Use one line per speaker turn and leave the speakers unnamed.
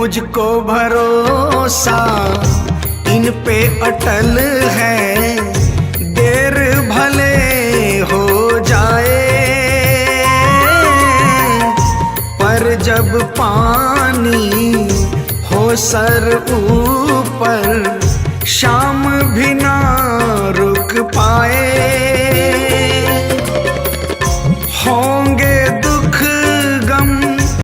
मुझको भरोसा इन पे अटल है, देर भले हो जाए पर जब पानी हो सर ऊपर शाम भी न